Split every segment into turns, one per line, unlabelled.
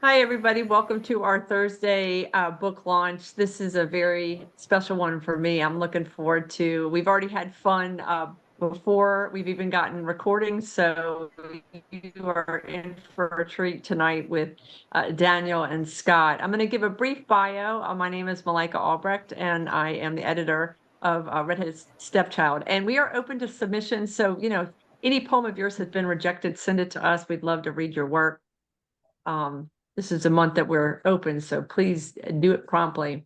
Hi, everybody. Welcome to our Thursday book launch. This is a very special one for me. I'm looking forward to, we've already had fun before. We've even gotten recordings. So you are in for a treat tonight with Daniel and Scott. I'm going to give a brief bio. My name is Malika Albrecht, and I am the editor of Redheaded Stepchild. And we are open to submissions. So, any poem of yours has been rejected, send it to us. We'd love to read your work. This is a month that we're open, so please do it promptly.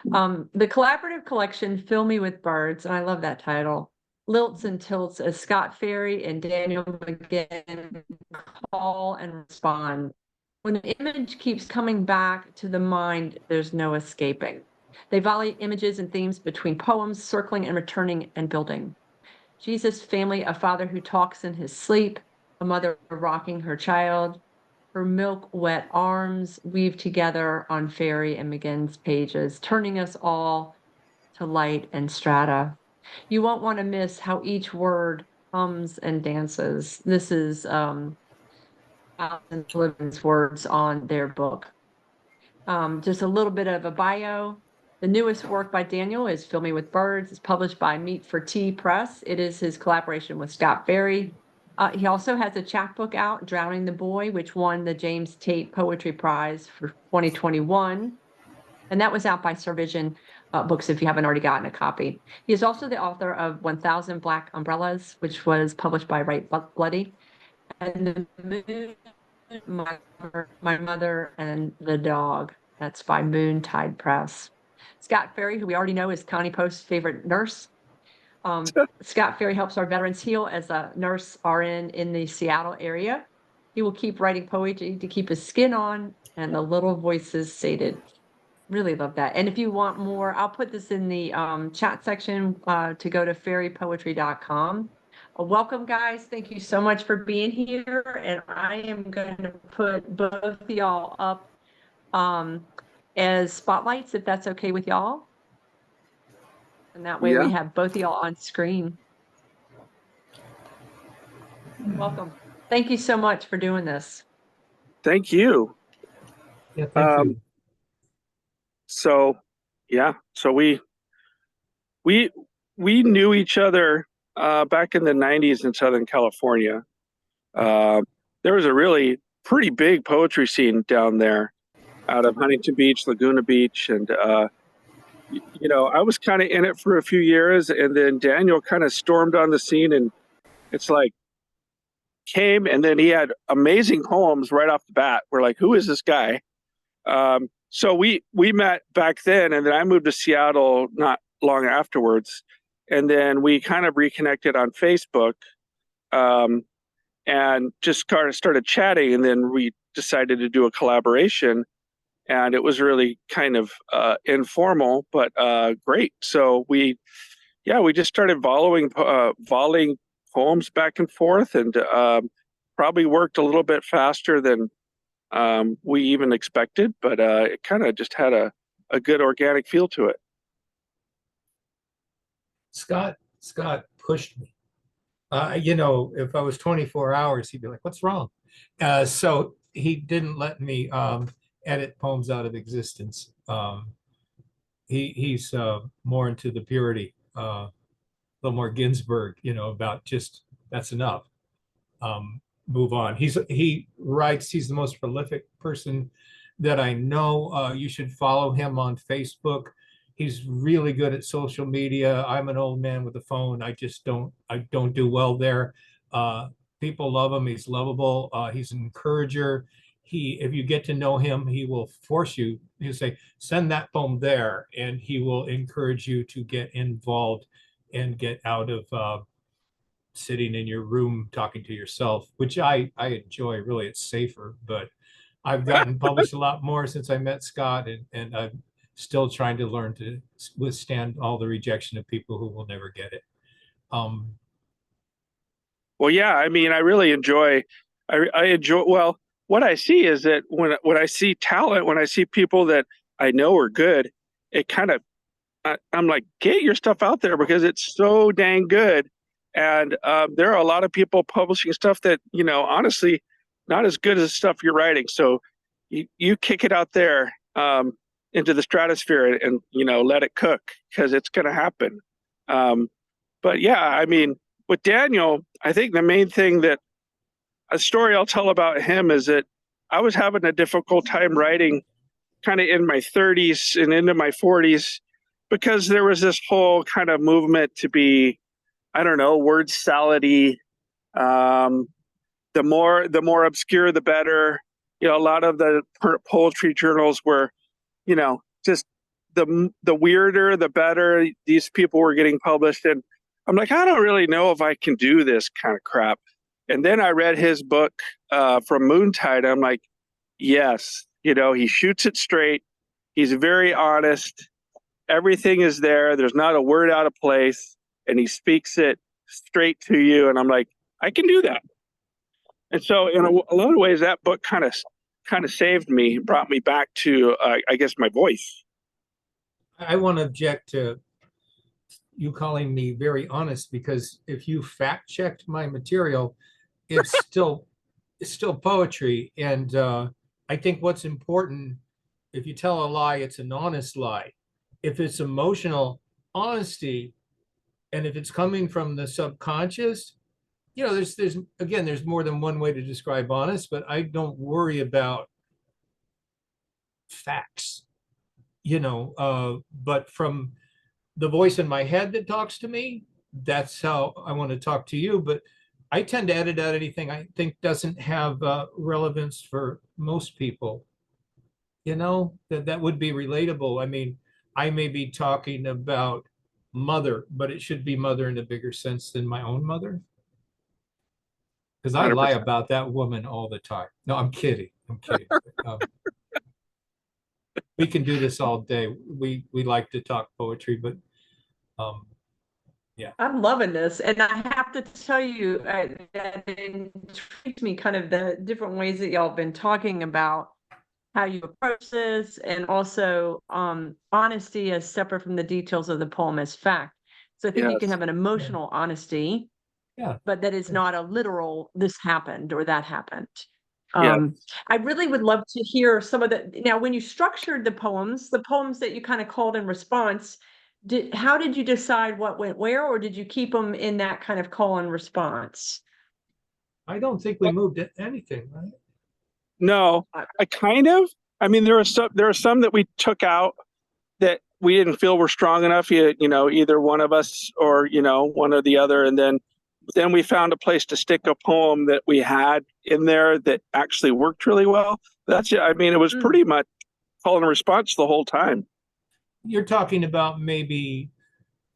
The collaborative collection, Fill Me with Birds, and I love that title, Lilts and Tilts, as Scott Ferry and Daniel McGinn call and respond. When an image keeps coming back to the mind, there's no escaping. They volley images and themes between poems, circling and returning and building. Jesus' family, a father who talks in his sleep, a mother rocking her child, her milk-wet arms weave together on Ferry and McGinn's pages, turning us all to light and strata. You won't want to miss how each word hums and dances. This is Allison Blevins' words on their book. Just a little bit of a bio. The newest work by Daniel is Fill Me with Birds. It's published by Meat for Tea Press. It is his collaboration with Scott Ferry. He also has a chapbook out, Drowning the Boy, which won the James Tate Poetry Prize for 2021. And that was out by SurVision Books if you haven't already gotten a copy. He is also the author of 1,000 Black Umbrellas, which was published by Right Bloody. And The Moon, My Mother, and the Dog. That's by Moontide Press. Scott Ferry, who we already know is Connie Post's favorite nurse. Scott Ferry helps our veterans heal as a nurse RN in the Seattle area. He will keep writing poetry to keep his skin on and the little voices sated. Really love that. And if you want more, I'll put this in the chat section to go to ferrypoetry.com. Welcome, guys. Thank you so much for being here. And I am going to put both of y'all up as spotlights, if that's okay with y'all. And that way we have both of y'all on screen. Welcome. Thank you so much for doing this.
Thank you.
Yeah, thank you.
So we knew each other back in the 90s in Southern California. There was a really pretty big poetry scene down there out of Huntington Beach, Laguna Beach. And, I was kind of in it for a few years, and then Daniel kind of stormed on the scene, and it's like came, and then he had amazing poems right off the bat. We're like, who is this guy? So we met back then, and then I moved to Seattle not long afterwards. And then we kind of reconnected on Facebook and just kind of started chatting. And then we decided to do a collaboration. And it was really kind of informal, but great. So we just started volleying poems back and forth, and probably worked a little bit faster than we even expected, but it kind of just had a good organic feel to it.
Scott pushed me. If I was 24 hours, he'd be like, "What's wrong?" So he didn't let me edit poems out of existence. He's more into the purity, a little more Ginsberg, about just that's enough. Move on. He writes. He's the most prolific person that I know. You should follow him on Facebook. He's really good at social media. I'm an old man with a phone. I don't do well there. People love him. He's lovable. He's an encourager. If you get to know him, he will force you. He'll say, send that poem there, and he will encourage you to get involved and get out of sitting in your room talking to yourself, which I enjoy. Really, it's safer. But I've gotten published a lot more since I met Scott, and I'm still trying to learn to withstand all the rejection of people who will never get it.
Well, yeah, I mean, I really enjoy. I enjoy. Well, what I see is that when I see talent, when I see people that I know are good, it kind of I'm like, get your stuff out there because it's so dang good. And there are a lot of people publishing stuff that, honestly, not as good as the stuff you're writing. So you kick it out there into the stratosphere and let it cook, because it's going to happen. But yeah, I mean, with Daniel, I think the main thing that a story I'll tell about him is that I was having a difficult time writing kind of in my 30s and into my 40s, because there was this whole kind of movement to be, I don't know, word salad-y. The more obscure, the better. A lot of the poetry journals were, just the weirder, the better these people were getting published. And I'm like, I don't really know if I can do this kind of crap. And then I read his book from Moontide. I'm like, yes, he shoots it straight. He's very honest. Everything is there. There's not a word out of place. And he speaks it straight to you. And I'm like, I can do that. And so in a lot of ways, that book kind of saved me, brought me back to, I guess, my voice.
I want to object to you calling me very honest, because if you fact checked my material, it's still poetry. And I think what's important, if you tell a lie, it's an honest lie. If it's emotional honesty, and if it's coming from the subconscious, there's more than one way to describe honest, but I don't worry about facts, but from the voice in my head that talks to me, that's how I want to talk to you. But I tend to edit out anything I think doesn't have relevance for most people, that would be relatable. I mean, I may be talking about mother, but it should be mother in a bigger sense than my own mother. Because I
100%.
lie about that woman all the time. No, I'm kidding. We can do this all day. We like to talk poetry, but yeah.
I'm loving this. And I have to tell you, that intrigued me, kind of the different ways that y'all have been talking about how you approach this, and also honesty as separate from the details of the poem as fact. So I think you can have an emotional honesty, but that is not a literal, this happened or that happened. I really would love to hear some of now when you structured the poems that you kind of called in response, how did you decide what went where, or did you keep them in that kind of call and response?
I don't think we moved anything, right?
No, I mean, there are some that we took out that we didn't feel were strong enough, either one of us or, one or the other. And then we found a place to stick a poem that we had in there that actually worked really well. That's it. I mean, it was pretty much call and response the whole time.
You're talking about maybe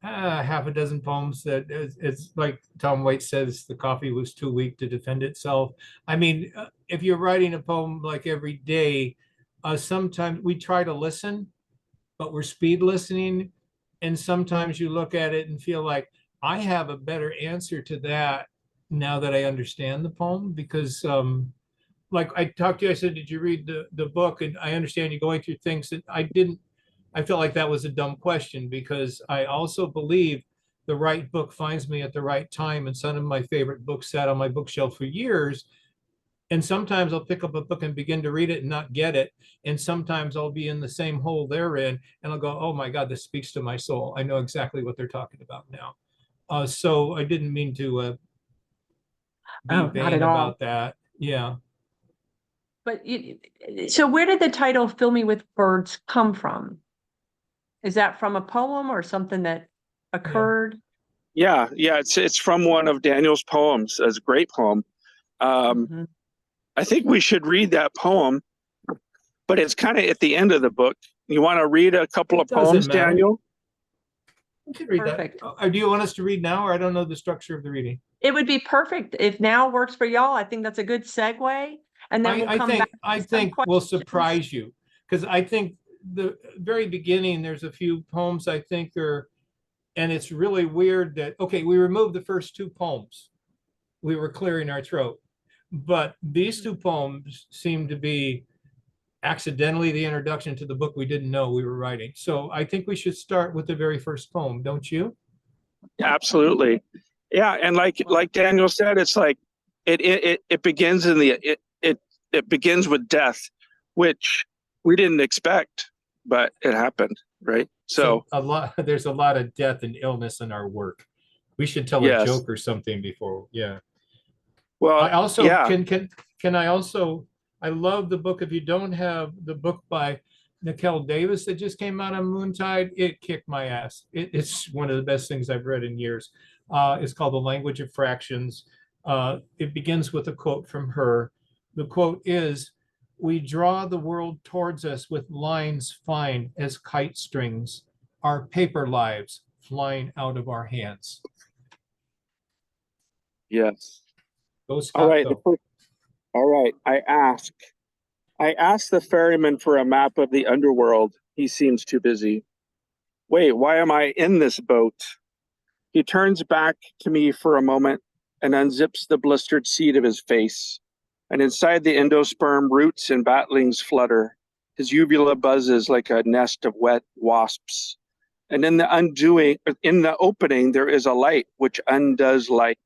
half a dozen poems that it's like Tom Waits says, the coffee was too weak to defend itself. I mean, if you're writing a poem like every day, sometimes we try to listen, but we're speed listening. And sometimes you look at it and feel like, I have a better answer to that now that I understand the poem, because like I talked to you, I said, did you read the book? And I understand you're going through things that I didn't. I felt like that was a dumb question, because I also believe the right book finds me at the right time. And some of my favorite books sat on my bookshelf for years. And sometimes I'll pick up a book and begin to read it and not get it. And sometimes I'll be in the same hole they're in, and I'll go, oh my God, this speaks to my soul. I know exactly what they're talking about now. So I didn't mean to be vain about that. Yeah.
But so where did the title Fill Me With Birds come from? Is that from a poem or something that occurred?
Yeah. It's from one of Daniel's poems. It's a great poem. I think we should read that poem, but it's kind of at the end of the book. You want to read a couple of poems, Daniel?
We can read
Perfect.
that. Do you want us to read now, or I don't know the structure of the reading?
It would be perfect if now works for y'all. I think that's a good segue. And then we'll come back.
I think we'll surprise you, because I think the very beginning, there's a few poems I think are, and it's really weird that, okay, we removed the first two poems. We were clearing our throat. But these two poems seem to be accidentally the introduction to the book we didn't know we were writing. So I think we should start with the very first poem, don't you?
Absolutely. Yeah. And like Daniel said, it's like it begins in it begins with death. which we didn't expect, but it happened, right? So
there's a lot of death and illness in our work. We should tell a
yes.
joke or something before. Yeah.
Well,
I also
yeah.
can I also, I love the book. If you don't have the book by Nikel Davis that just came out on Moontide, it kicked my ass. It's one of the best things I've read in years. It's called The Language of Fractions. It begins with a quote from her. The quote is, "We draw the world towards us with lines fine as kite strings, our paper lives flying out of our hands."
Yes.
Go Scott,
All right.
go.
All right. I asked the ferryman for a map of the underworld. He seems too busy. Wait, why am I in this boat? He turns back to me for a moment and unzips the blistered seat of his face. And inside the endosperm, roots and batlings flutter. His uvula buzzes like a nest of wet wasps. And in the opening, there is a light which undoes light.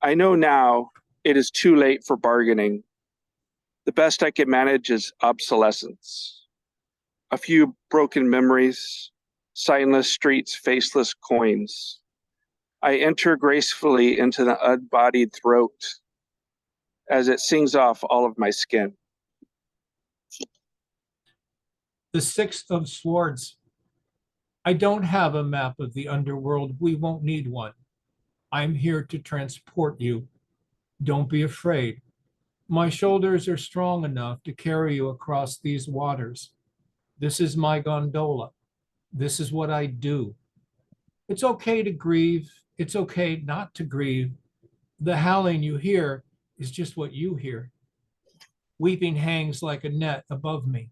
I know now it is too late for bargaining. The best I can manage is obsolescence. A few broken memories, signless streets, faceless coins. I enter gracefully into the unbodied throat as it sings off all of my skin.
The Six of Swords. I don't have a map of the underworld. We won't need one. I'm here to transport you. Don't be afraid. My shoulders are strong enough to carry you across these waters. This is my gondola. This is what I do. It's okay to grieve. It's okay not to grieve. The howling you hear is just what you hear. Weeping hangs like a net above me.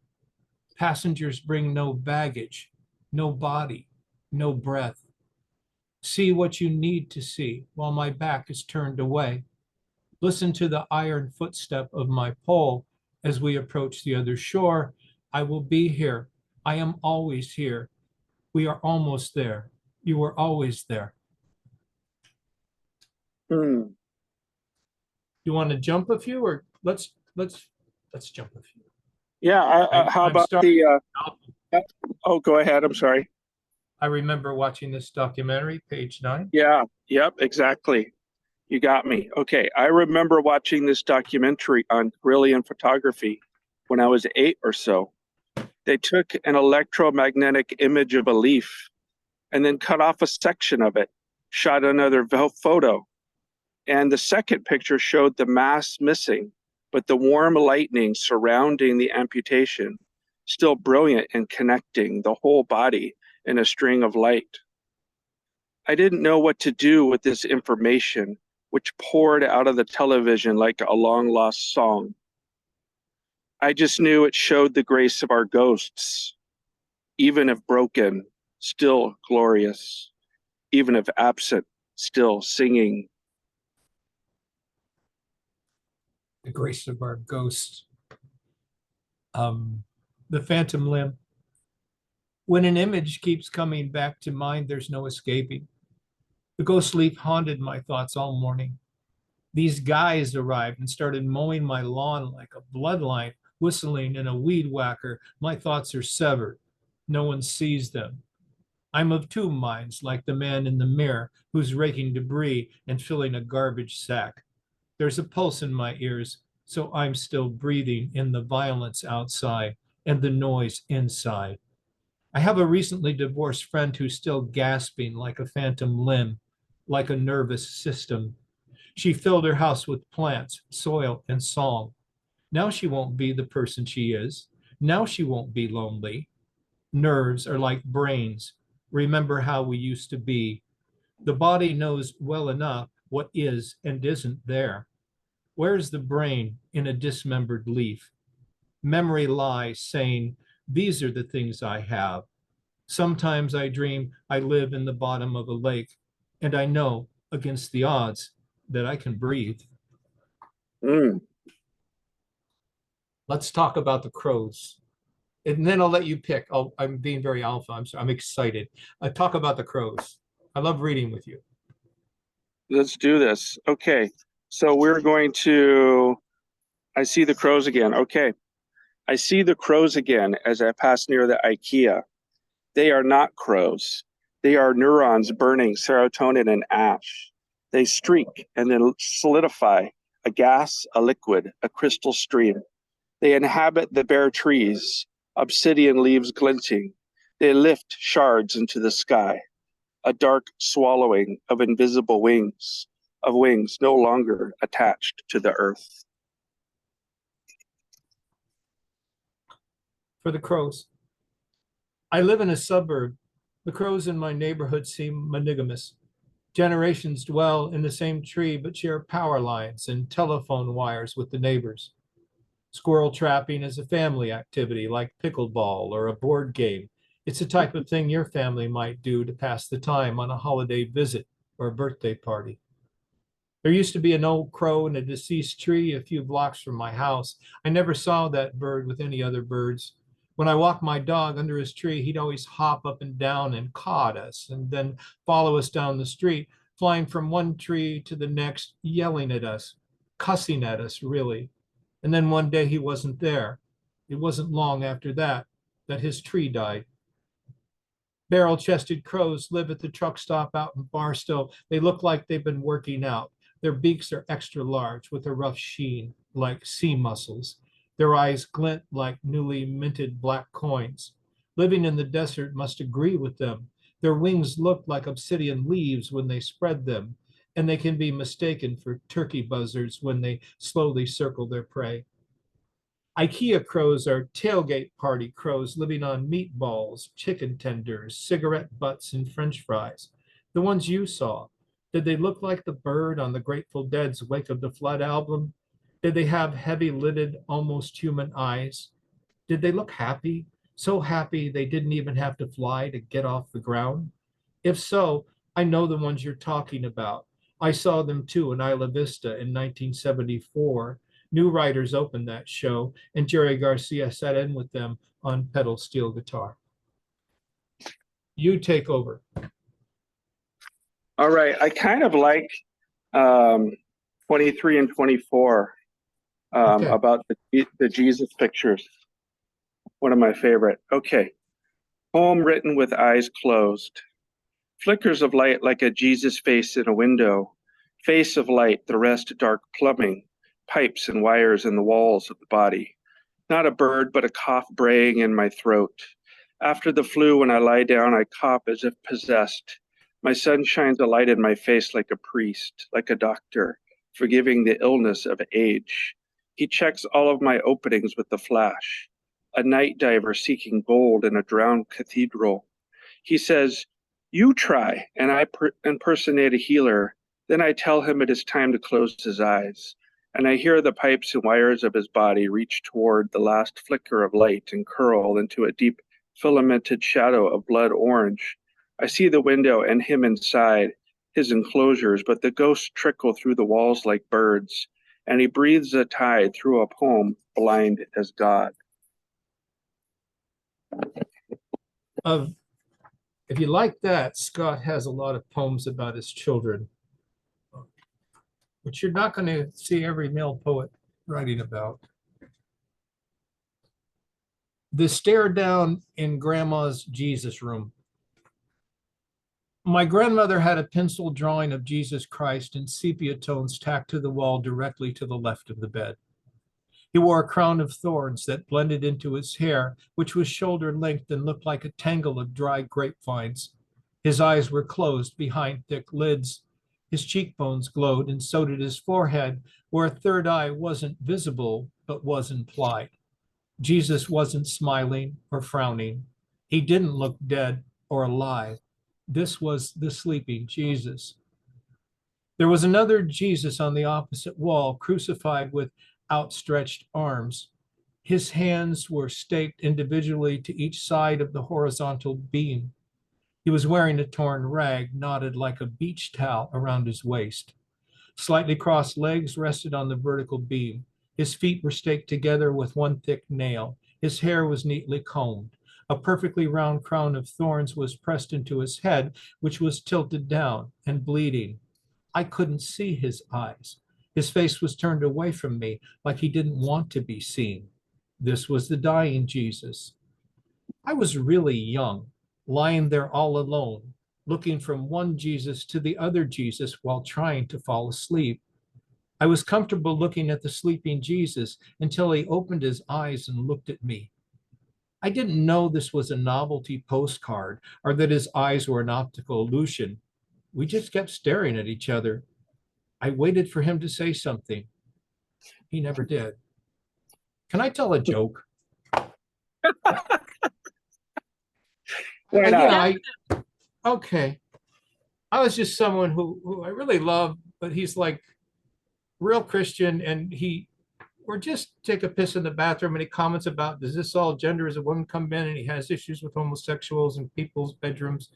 Passengers bring no baggage, no body, no breath. See what you need to see while my back is turned away. Listen to the iron footstep of my pole as we approach the other shore. I will be here. I am always here. We are almost there. You were always there.
Hmm.
You want to jump a few, or let's jump a few.
Yeah. How about the? Oh, go ahead. I'm sorry.
I remember watching this documentary, page 9.
Yeah. Yep. Exactly. You got me. Okay. I remember watching this documentary on brilliant photography when I was 8 or so. They took an electromagnetic image of a leaf and then cut off a section of it, shot another photo. And the second picture showed the mass missing, but the warm lightning surrounding the amputation, still brilliant and connecting the whole body in a string of light. I didn't know what to do with this information, which poured out of the television like a long-lost song. I just knew it showed the grace of our ghosts, even if broken, still glorious, even if absent, still singing.
The grace of our ghosts. The phantom limb. When an image keeps coming back to mind, there's no escaping. The ghost leaf haunted my thoughts all morning. These guys arrived and started mowing my lawn like a bloodline, whistling in a weed whacker. My thoughts are severed. No one sees them. I'm of two minds, like the man in the mirror who's raking debris and filling a garbage sack. There's a pulse in my ears, so I'm still breathing in the violence outside and the noise inside. I have a recently divorced friend who's still gasping like a phantom limb, like a nervous system. She filled her house with plants, soil, and song. Now she won't be the person she is. Now she won't be lonely. Nerves are like brains. Remember how we used to be. The body knows well enough what is and isn't there. Where's the brain in a dismembered leaf? Memory lies saying, these are the things I have. Sometimes I dream I live in the bottom of a lake, and I know, against the odds, that I can breathe.
Mm.
Let's talk about the crows. And then I'll let you pick. I'm being very alpha. I'm excited. Talk about the crows. I love reading with you.
Let's do this. Okay. So we're going to, I see the crows again. Okay. I see the crows again as I pass near the IKEA. They are not crows. They are neurons burning serotonin and ash. They streak and then solidify, a gas, a liquid, a crystal stream. They inhabit the bare trees, obsidian leaves glinting. They lift shards into the sky, a dark swallowing of invisible wings, of wings no longer attached to the earth.
For the crows. I live in a suburb. The crows in my neighborhood seem monogamous. Generations dwell in the same tree but share power lines and telephone wires with the neighbors. Squirrel trapping is a family activity like pickleball or a board game. It's the type of thing your family might do to pass the time on a holiday visit or a birthday party. There used to be an old crow in a deceased tree a few blocks from my house. I never saw that bird with any other birds. When I walked my dog under his tree, he'd always hop up and down and caw at us and then follow us down the street, flying from one tree to the next, yelling at us, cussing at us, really. And then one day he wasn't there. It wasn't long after that his tree died. Barrel-chested crows live at the truck stop out in Barstow. They look like they've been working out. Their beaks are extra large with a rough sheen, like sea mussels. Their eyes glint like newly minted black coins. Living in the desert must agree with them. Their wings look like obsidian leaves when they spread them, and they can be mistaken for turkey buzzards when they slowly circle their prey. IKEA crows are tailgate party crows living on meatballs, chicken tenders, cigarette butts, and French fries. The ones you saw, did they look like the bird on the Grateful Dead's Wake of the Flood album? Did they have heavy-lidded, almost human eyes? Did they look happy? So happy they didn't even have to fly to get off the ground? If so, I know the ones you're talking about. I saw them too in Isla Vista in 1974. New Riders opened that show, and Jerry Garcia sat in with them on pedal steel guitar. You take over.
All right, I kind of like 23 and 24
Okay.
about the Jesus pictures. One of my favorite. Okay. Poem written with eyes closed. Flickers of light like a Jesus face in a window. Face of light, the rest dark plumbing. Pipes and wires in the walls of the body. Not a bird, but a cough braying in my throat. After the flu, when I lie down, I cough as if possessed. My son shines a light in my face like a priest, like a doctor, forgiving the illness of age. He checks all of my openings with the flash. A night diver seeking gold in a drowned cathedral. He says, "You try," and I impersonate a healer. Then I tell him it is time to close his eyes. And I hear the pipes and wires of his body reach toward the last flicker of light and curl into a deep filamented shadow of blood orange. I see the window and him inside, his enclosures, but the ghosts trickle through the walls like birds, and he breathes a tide through a poem, blind as God.
If you like that, Scott has a lot of poems about his children, which you're not going to see every male poet writing about. The Stare Down in Grandma's Jesus Room. My grandmother had a pencil drawing of Jesus Christ in sepia tones tacked to the wall directly to the left of the bed. He wore a crown of thorns that blended into his hair, which was shoulder length and looked like a tangle of dry grapevines. His eyes were closed behind thick lids. His cheekbones glowed, and so did his forehead, where a third eye wasn't visible, but was implied. Jesus wasn't smiling or frowning. He didn't look dead or alive. This was the sleeping Jesus. There was another Jesus on the opposite wall, crucified with outstretched arms. His hands were staked individually to each side of the horizontal beam. He was wearing a torn rag knotted like a beach towel around his waist. Slightly crossed legs rested on the vertical beam. His feet were staked together with one thick nail. His hair was neatly combed. A perfectly round crown of thorns was pressed into his head, which was tilted down and bleeding. I couldn't see his eyes. His face was turned away from me like he didn't want to be seen. This was the dying Jesus. I was really young, lying there all alone, looking from one Jesus to the other Jesus while trying to fall asleep. I was comfortable looking at the sleeping Jesus until he opened his eyes and looked at me. I didn't know this was a novelty postcard or that his eyes were an optical illusion. We just kept staring at each other. I waited for him to say something. He never did. Can I tell a joke?
Why not?
Okay. I was just someone who I really love, but he's like real Christian, and or just take a piss in the bathroom, and he comments about, does this all gender as a woman come in, and he has issues with homosexuals in people's bedrooms.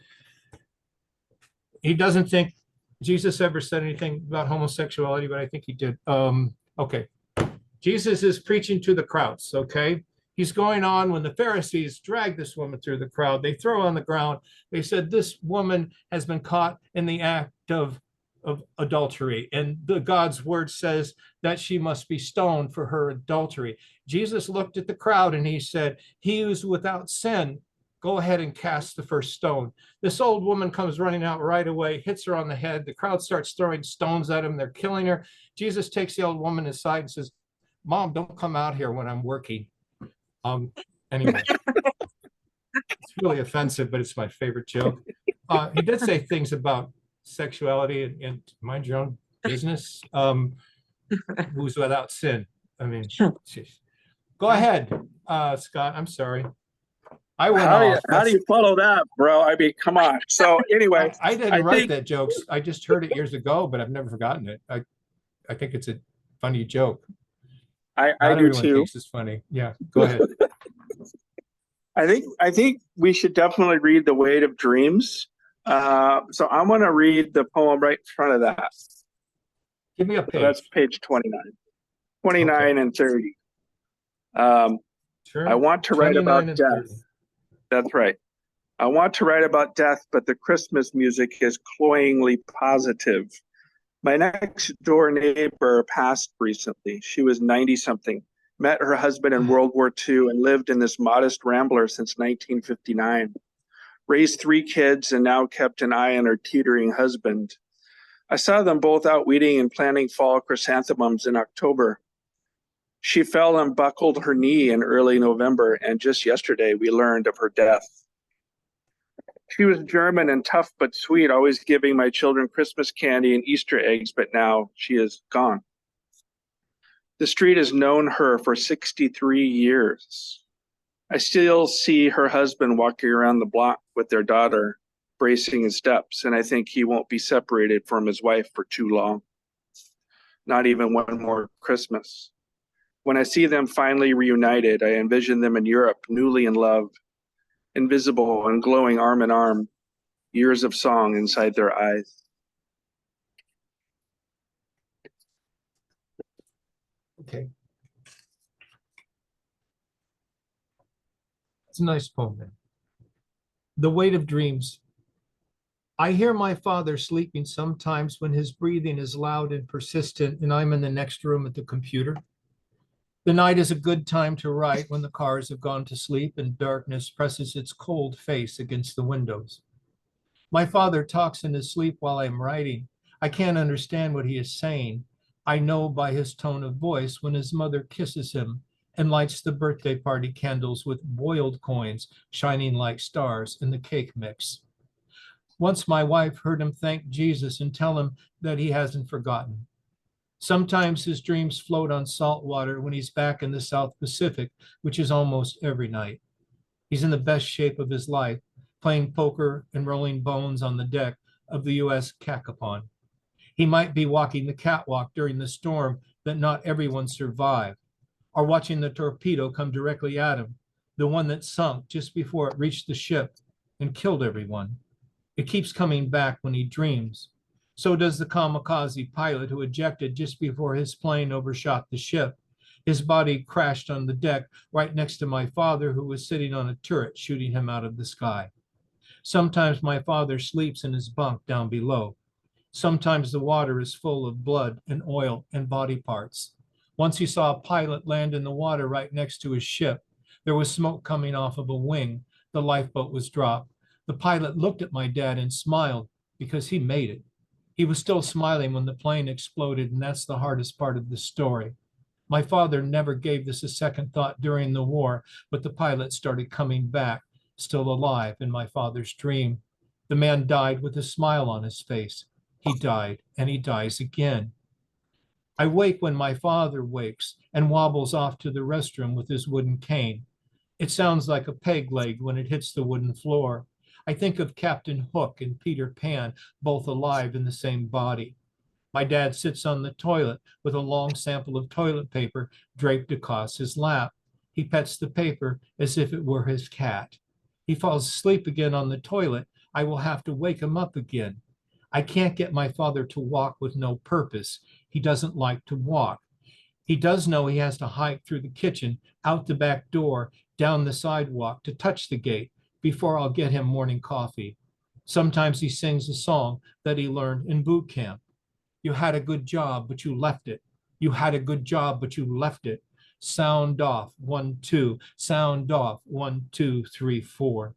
He doesn't think Jesus ever said anything about homosexuality, but I think he did. Okay. Jesus is preaching to the crowds, okay? He's going on when the Pharisees drag this woman through the crowd. They throw her on the ground. They said, this woman has been caught in the act of adultery. And God's word says that she must be stoned for her adultery. Jesus looked at the crowd and he said, he who's without sin, go ahead and cast the first stone. This old woman comes running out right away, hits her on the head. The crowd starts throwing stones at him. They're killing her. Jesus takes the old woman aside and says, Mom, don't come out here when I'm working. Anyway, it's really offensive, but it's my favorite joke. He did say things about sexuality and mind your own business. Who's without sin? I mean, geez. Go ahead, Scott. I'm sorry. I went off.
How do you follow that, bro? I mean, come on. So anyway,
I didn't write that joke. I just heard it years ago, but I've never forgotten it. I think it's a funny joke.
I do too.
Thinks it's funny. Yeah, go ahead.
I think we should definitely read The Weight of Dreams. So I'm going to read the poem right in front of that.
Give me a page.
So that's page 29. 29 okay. And 30.
Sure.
I want to write about death. 30. That's right. I want to write about death, but the Christmas music is cloyingly positive. My next door neighbor passed recently. She was 90-something, met her husband in World War II, and lived in this modest rambler since 1959. Raised 3 kids and now kept an eye on her teetering husband. I saw them both out weeding and planting fall chrysanthemums in October. She fell and buckled her knee in early November, and just yesterday we learned of her death. She was German and tough but sweet, always giving my children Christmas candy and Easter eggs, but now she is gone. The street has known her for 63 years. I still see her husband walking around the block with their daughter, bracing his steps, and I think he won't be separated from his wife for too long. Not even one more Christmas. When I see them finally reunited, I envision them in Europe, newly in love, invisible and glowing arm in arm, years of song inside their eyes.
Okay. It's a nice poem, man. The Weight of Dreams. I hear my father sleeping sometimes when his breathing is loud and persistent and I'm in the next room at the computer. The night is a good time to write when the cars have gone to sleep and darkness presses its cold face against the windows. My father talks in his sleep while I'm writing. I can't understand what he is saying. I know by his tone of voice when his mother kisses him and lights the birthday party candles with boiled coins shining like stars in the cake mix. Once my wife heard him thank Jesus and tell him that he hasn't forgotten. Sometimes his dreams float on salt water when he's back in the South Pacific, which is almost every night. He's in the best shape of his life, playing poker and rolling bones on the deck of the U.S. Cacapon. He might be walking the catwalk during the storm that not everyone survived, or watching the torpedo come directly at him, the one that sunk just before it reached the ship and killed everyone. It keeps coming back when he dreams. So does the kamikaze pilot who ejected just before his plane overshot the ship. His body crashed on the deck right next to my father, who was sitting on a turret shooting him out of the sky. Sometimes my father sleeps in his bunk down below. Sometimes the water is full of blood and oil and body parts. Once he saw a pilot land in the water right next to his ship. There was smoke coming off of a wing. The lifeboat was dropped. The pilot looked at my dad and smiled because he made it. He was still smiling when the plane exploded, and that's the hardest part of the story. My father never gave this a second thought during the war, but the pilot started coming back, still alive in my father's dream. The man died with a smile on his face. He died, and he dies again. I wake when my father wakes and wobbles off to the restroom with his wooden cane. It sounds like a peg leg when it hits the wooden floor. I think of Captain Hook and Peter Pan, both alive in the same body. My dad sits on the toilet with a long sample of toilet paper draped across his lap. He pets the paper as if it were his cat. He falls asleep again on the toilet. I will have to wake him up again. I can't get my father to walk with no purpose. He doesn't like to walk. He does know he has to hike through the kitchen, out the back door, down the sidewalk to touch the gate before I'll get him morning coffee. Sometimes he sings a song that he learned in boot camp. You had a good job, but you left it. You had a good job, but you left it. Sound off, 1, 2. Sound off, 1, 2, 3, 4.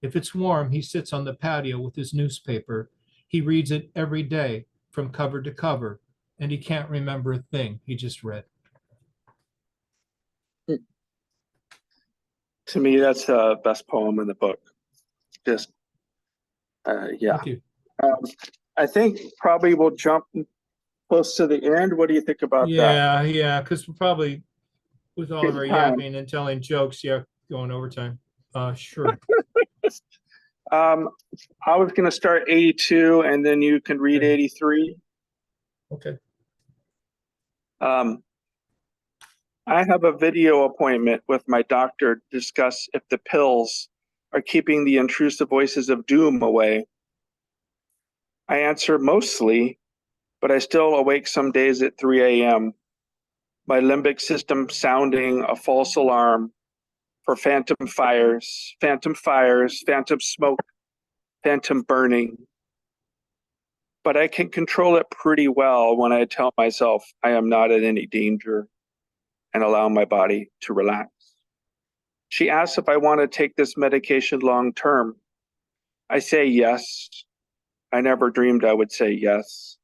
If it's warm, he sits on the patio with his newspaper. He reads it every day from cover to cover, and he can't remember a thing he just read.
To me, that's the best poem in the book. Just, yeah.
Thank you.
I think probably we'll jump close to the end. What do you think about that?
Yeah, because we're probably, with all of our yapping and telling jokes, going overtime. Sure.
I was going to start 82, and then you can read
Okay.
83.
Okay.
I have a video appointment with my doctor to discuss if the pills are keeping the intrusive voices of doom away. I answer mostly, but I still awake some days at 3 a.m. My limbic system sounding a false alarm for phantom fires, phantom smoke, phantom burning. But I can control it pretty well when I tell myself I am not in any danger and allow my body to relax. She asks if I want to take this medication long term. I say yes. I never dreamed I would say yes.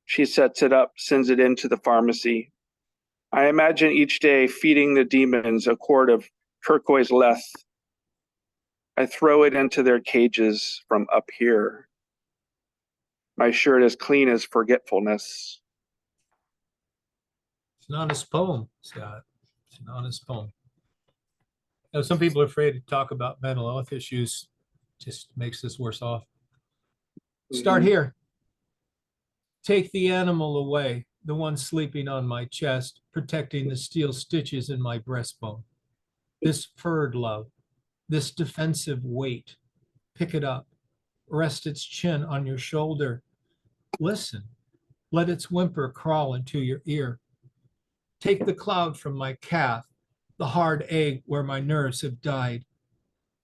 She sets it up, sends it into the pharmacy. I imagine each day feeding the demons a quart of turquoise leth. I throw it into their cages from up here. My shirt is clean as forgetfulness.
It's an honest poem, Scott. It's an honest poem. You know, some people are afraid to talk about mental health issues. Just makes us worse off. Start here. Take the animal away, the one sleeping on my chest, protecting the steel stitches in my breastbone. This furred love, this defensive weight. Pick it up. Rest its chin on your shoulder. Listen. Let its whimper crawl into your ear. Take the cloud from my calf, the hard egg where my nerves have died.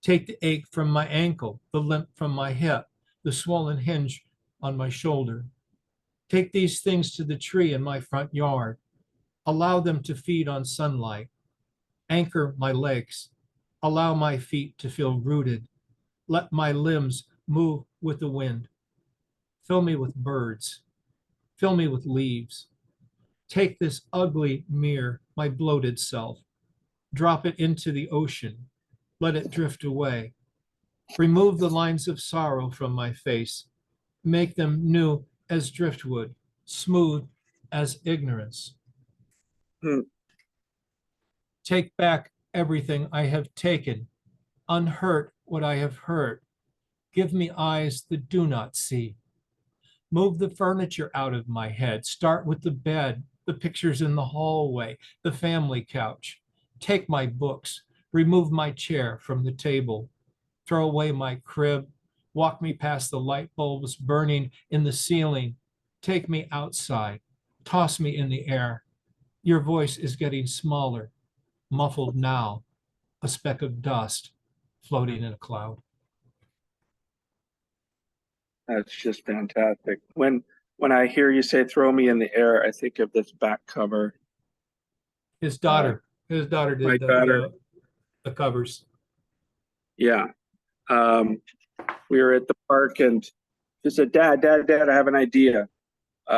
Take the ache from my ankle, the limp from my hip, the swollen hinge on my shoulder. Take these things to the tree in my front yard. Allow them to feed on sunlight. Anchor my legs. Allow my feet to feel rooted. Let my limbs move with the wind. Fill me with birds. Fill me with leaves. Take this ugly mirror, my bloated self. Drop it into the ocean. Let it drift away. Remove the lines of sorrow from my face. Make them new as driftwood, smooth as ignorance. Take back everything I have taken. Unhurt what I have hurt. Give me eyes that do not see. Move the furniture out of my head. Start with the bed, the pictures in the hallway, the family couch. Take my books. Remove my chair from the table. Throw away my crib. Walk me past the light bulbs burning in the ceiling. Take me outside. Toss me in the air. Your voice is getting smaller, muffled now, a speck of dust floating in a cloud.
That's just fantastic. When I hear you say "throw me in the air," I think of this back cover
His daughter did
my daughter.
the covers.
Yeah. We were at the park and she said, Dad, I have an idea.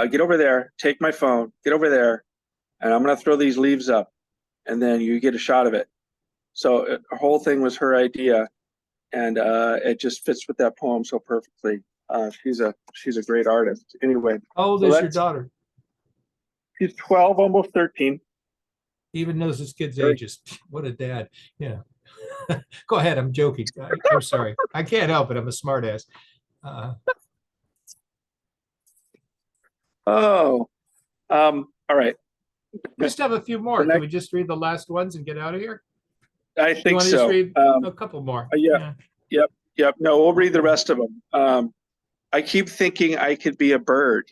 Get over there, take my phone, get over there, and I'm going to throw these leaves up, and then you get a shot of it. So the whole thing was her idea, and it just fits with that poem so perfectly. She's a great artist. Anyway.
How old is your daughter?
She's 12, almost 13.
He even knows his kids' ages. What a dad. Yeah. Go ahead. I'm joking. I'm sorry. I can't help it. I'm a smartass.
All right.
Just have a few more. Can we just read the last ones and get out of here?
I think so.
Just read a couple more.
Yep. No, we'll read the rest of them. I keep thinking I could be a bird,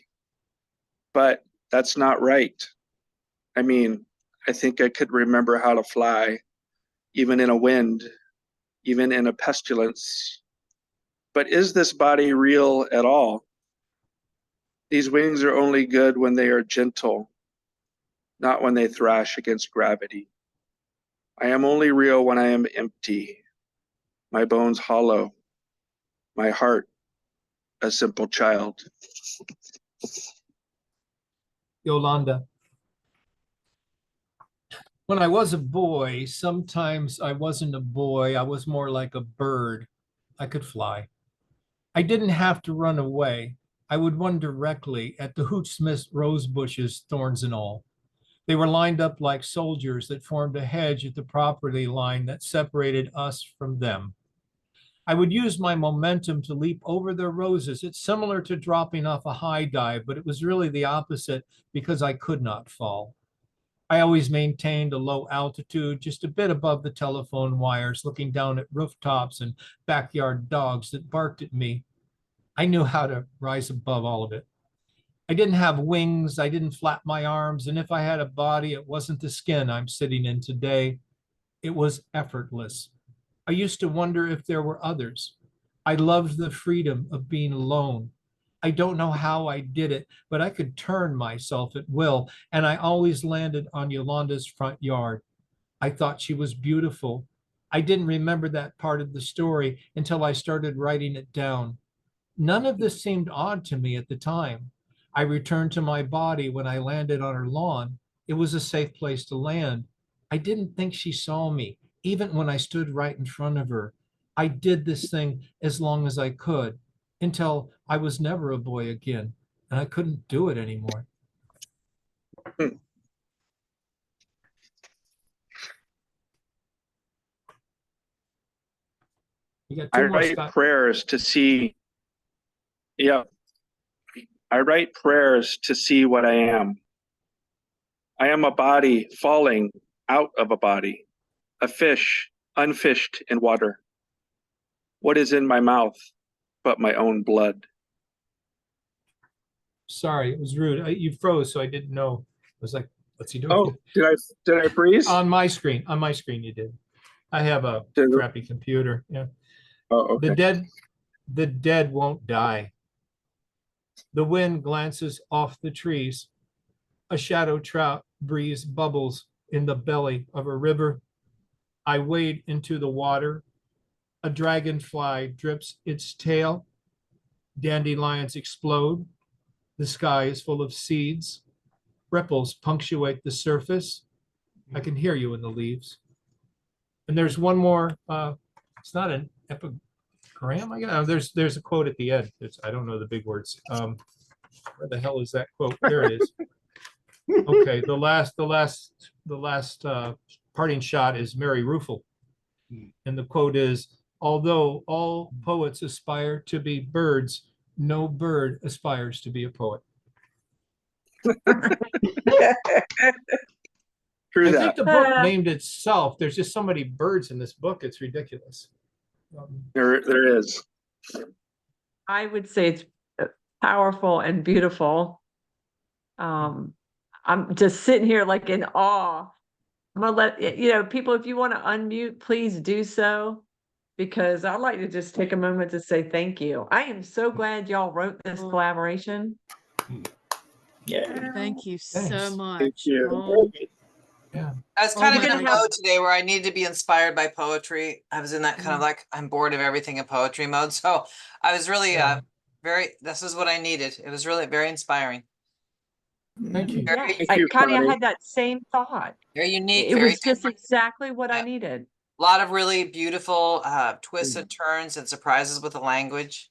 but that's not right. I mean, I think I could remember how to fly, even in a wind, even in a pestilence. But is this body real at all? These wings are only good when they are gentle, not when they thrash against gravity. I am only real when I am empty, my bones hollow, my heart a simple child.
Yolanda. When I was a boy, sometimes I wasn't a boy. I was more like a bird. I could fly. I didn't have to run away. I would run directly at the Hootsmith rose bushes, thorns and all. They were lined up like soldiers that formed a hedge at the property line that separated us from them. I would use my momentum to leap over their roses. It's similar to dropping off a high dive, but it was really the opposite because I could not fall. I always maintained a low altitude, just a bit above the telephone wires, looking down at rooftops and backyard dogs that barked at me. I knew how to rise above all of it. I didn't have wings, I didn't flap my arms, and if I had a body, it wasn't the skin I'm sitting in today. It was effortless. I used to wonder if there were others. I loved the freedom of being alone. I don't know how I did it, but I could turn myself at will, and I always landed on Yolanda's front yard. I thought she was beautiful. I didn't remember that part of the story until I started writing it down. None of this seemed odd to me at the time. I returned to my body when I landed on her lawn. It was a safe place to land. I didn't think she saw me, even when I stood right in front of her. I did this thing as long as I could, until I was never a boy again, and I couldn't do it anymore. You got two
I
more,
write
Scott.
prayers to see. Yeah. I write prayers to see what I am. I am a body falling out of a body, a fish unfished in water. What is in my mouth but my own blood?
Sorry, it was rude. You froze, so I didn't know. I was like, what's he doing?
Oh, did I freeze?
On my screen you did. I have a crappy computer. Yeah.
Oh, okay.
The dead won't die. The wind glances off the trees. A shadow trout breeze bubbles in the belly of a river. I wade into the water. A dragonfly drips its tail. Dandelions explode. The sky is full of seeds. Ripples punctuate the surface. I can hear you in the leaves. And there's one more. It's not an epigram. There's a quote at the end. I don't know the big words. Where the hell is that quote? There it is. Okay, the last parting shot is Mary Ruefle, and the quote is, "Although all poets aspire to be birds, no bird aspires to be a poet."
True
I
that.
think the book named itself. There's just so many birds in this book. It's ridiculous.
There is.
I would say it's powerful and beautiful. I'm just sitting here like in awe. I'm gonna let people, if you want to unmute, please do so, because I'd like to just take a moment to say thank you. I am so glad y'all wrote this collaboration.
Yeah. Thank you so much.
Thank you.
Oh,
Yeah.
I was
Well,
kind of
we're
in a
gonna have-
mode today where I needed to be inspired by poetry. I was in that kind of like, I'm bored of everything in poetry mode. So I was really
Yeah.
this is what I needed. It was really very inspiring.
Thank you.
Very,
Yeah,
Thank you,
Connie, I
Connie.
had that same thought.
very unique,
It
very
was just
different.
exactly what I
Yeah.
needed.
A lot of really beautiful twists and turns and surprises with the language.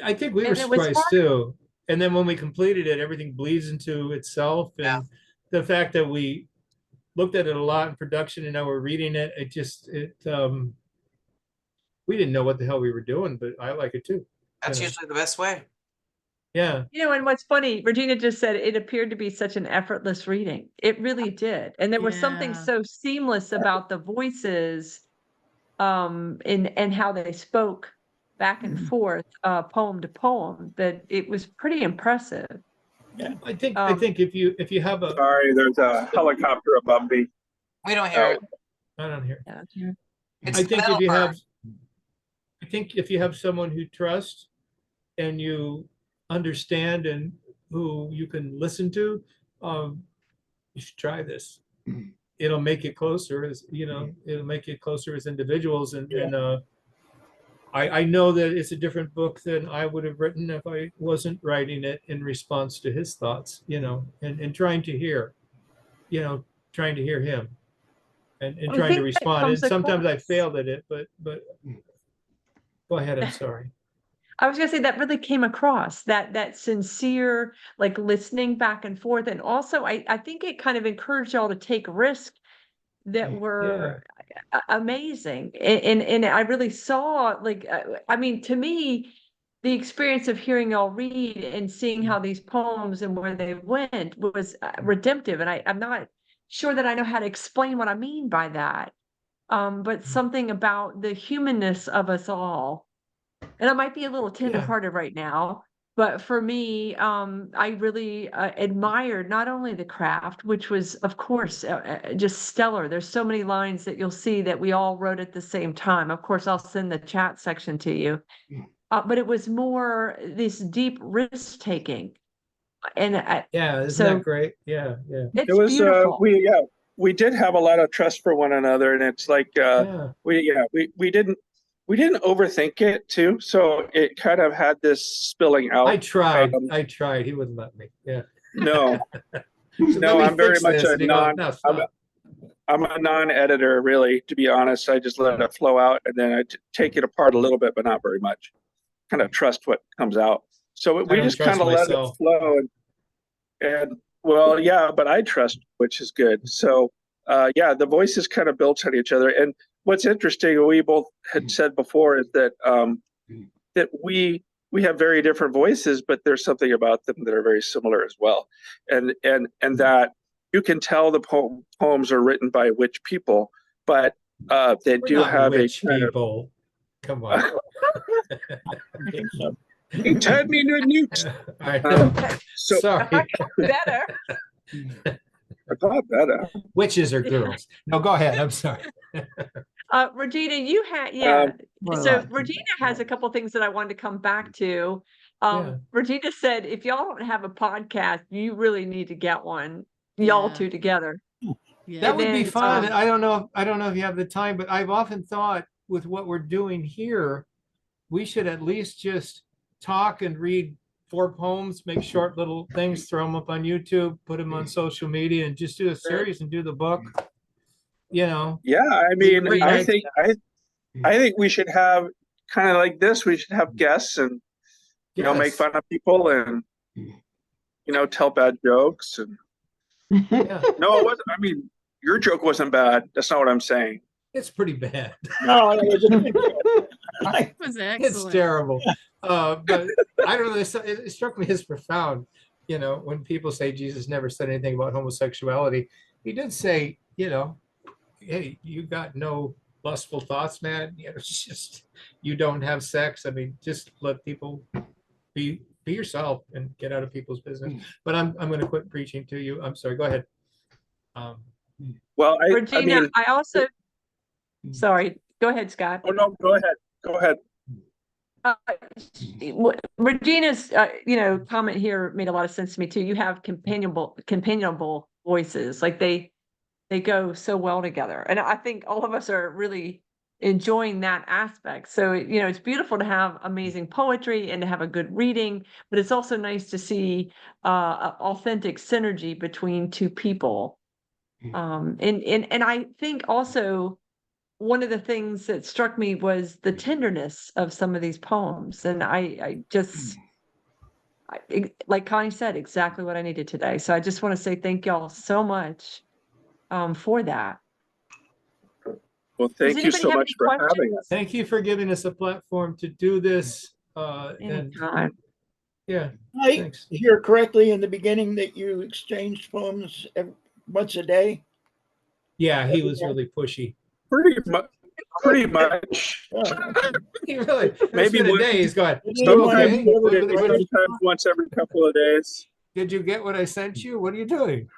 I think we were
And it was
surprised too. And then when we completed it, everything bleeds into itself. And
Yeah.
the fact that we looked at it a lot in production and now we're reading it, we didn't know what the hell we were doing, but I like it too.
That's
You know?
usually the best way.
Yeah.
And what's funny, Regina just said it appeared to be such an effortless reading. It really did. And there was something
Yeah.
so seamless about the voices, and how they spoke back and forth, poem to poem, that it was pretty impressive.
I think if you have a,
Sorry, there's a helicopter above me.
We don't hear it.
I don't hear.
Yeah.
It's
I think
metal
if you
bird.
have, I think if you have someone who trusts and you understand and who you can listen to, you should try this. It'll make it closer it'll make it closer as individuals. I know that it's a different book than I would have written if I wasn't writing it in response to his thoughts, and trying to hear him and
I
trying to
think that
respond. And
comes
sometimes I
across.
failed at it, but go ahead, I'm sorry.
I was gonna say that really came across that sincere, like listening back and forth. And also I think it kind of encouraged y'all to take risks that were amazing. And I really saw, like, I mean, to me, the experience of hearing y'all read and seeing how these poems and where they went was redemptive. And I'm not sure that I know how to explain what I mean by that. But something about the humanness of us all. And I might be a little tender-hearted right now, but for me, I really admired not only the craft, which was, of course, just stellar. There's so many lines that you'll see that we all wrote at the same time. Of course, I'll send the chat section to you. But it was more this deep risk-taking. And
Isn't
so
that great? Yeah.
it's
It was
beautiful.
we did have a lot of trust for one another, and it's like we didn't overthink it too, so it kind of had this spilling out.
I tried. He wouldn't let me. Yeah.
No,
So
no,
let me
I'm very
fix
much
this.
a
And he goes,
non.
"No, stop."
I'm a non-editor, really. To be honest, I just let it flow out, and then I take it apart a little bit, but not very much. Kind of trust what comes out. So we
don't
just
trust
kind of let it
myself.
flow, and well, yeah, but I trust, which is good. So the voices kind of built on each other. And what's interesting, we both had said before, is that that we have very different voices, but there's something about them that are very similar as well, and that you can tell the poems are written by which people, but they
We're
do
not
have
witch
a kind
people. Come on.
of 10 minutes.
I know.
So
Sorry.
Better.
I got better.
Witches are girls. No, go ahead. I'm sorry.
Regina, you had,
Well,
so Regina has a couple things that I wanted to come back to. Regina said, if y'all don't have a podcast, you really need to get one, y'all
Yeah.
two together.
Yeah.
That would be
then,
fun. I don't know if you have the time, but I've often thought with what we're doing here, we should at least just talk and read 4 poems, make short little things, throw them up on YouTube, put them on social media, and just do a series and do the book.
Yeah, I mean,
Great
I
idea.
think we should have kind of like this. We should have guests and make fun of people and tell bad jokes. And
Yeah,
no, it wasn't. I mean, your joke wasn't bad. That's not what I'm saying.
it's pretty bad.
No, it
was excellent.
It's terrible. But I don't know. It struck me as profound. When people say Jesus never said anything about homosexuality, he did say, hey, you got no lustful thoughts, man. It's just you don't have sex. I mean, just let people be yourself and get out of people's business. But I'm going to quit preaching to you. I'm sorry. Go ahead.
Well,
Regina,
mean,
I also, sorry, go ahead, Scott.
oh no, go ahead.
Regina's, comment here made a lot of sense to me too. You have companionable voices. Like they go so well together. And I think all of us are really enjoying that aspect. So, it's beautiful to have amazing poetry and to have a good reading, but it's also nice to see authentic synergy between two people. And I think also one of the things that struck me was the tenderness of some of these poems. And like Connie said, exactly what I needed today. So I just want to say thank y'all so much for that.
Well, thank you so much for having us.
Thank you for giving us a platform to do this. And
Anytime.
yeah,
I
thanks.
hear correctly in the beginning that you exchanged poems once a day.
Yeah, he was really pushy.
Pretty much.
He really,
Maybe
a day he's going,
sometimes,
okay.
sometimes once every couple of days.
Did you get what I sent you? What are you doing?